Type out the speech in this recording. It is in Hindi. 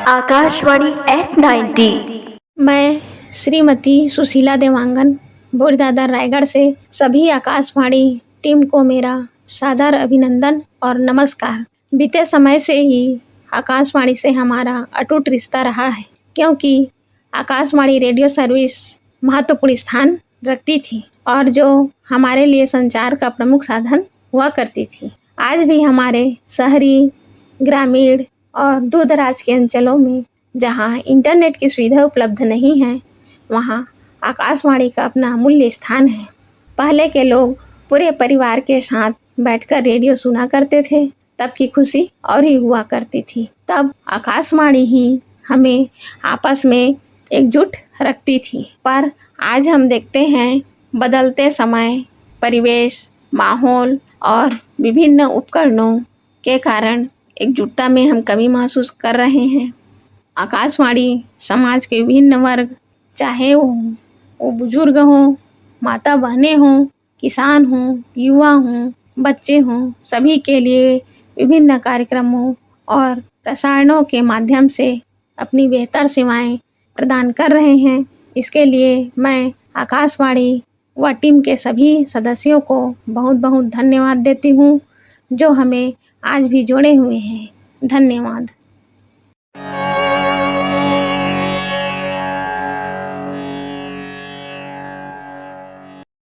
आकाशवाणी एट 90। मैं श्रीमती सुशीला देवांगन बोरदादा रायगढ़ से सभी आकाशवाणी टीम को मेरा सादर अभिनंदन और नमस्कार। बीते समय से ही आकाशवाणी से हमारा अटूट रिश्ता रहा है, क्योंकि आकाशवाणी रेडियो सर्विस महत्वपूर्ण स्थान रखती थी और जो हमारे लिए संचार का प्रमुख साधन हुआ करती थी। आज भी हमारे शहरी, ग्रामीण और दूर दराज के अंचलों में जहाँ इंटरनेट की सुविधा उपलब्ध नहीं है, वहाँ आकाशवाणी का अपना अमूल्य स्थान है। पहले के लोग पूरे परिवार के साथ बैठकर रेडियो सुना करते थे, तब की खुशी और ही हुआ करती थी। तब आकाशवाणी ही हमें आपस में एकजुट रखती थी। पर आज हम देखते हैं बदलते समय, परिवेश, माहौल और विभिन्न उपकरणों के कारण एकजुटता में हम कमी महसूस कर रहे हैं। आकाशवाणी समाज के विभिन्न वर्ग, चाहे वो बुजुर्ग हों, माता बहनें हों, किसान हों, युवा हों, बच्चे हों, सभी के लिए विभिन्न कार्यक्रमों और प्रसारणों के माध्यम से अपनी बेहतर सेवाएं प्रदान कर रहे हैं। इसके लिए मैं आकाशवाणी व टीम के सभी सदस्यों को बहुत बहुत धन्यवाद देती हूँ, जो हमें आज भी जोड़े हुए हैं। धन्यवाद।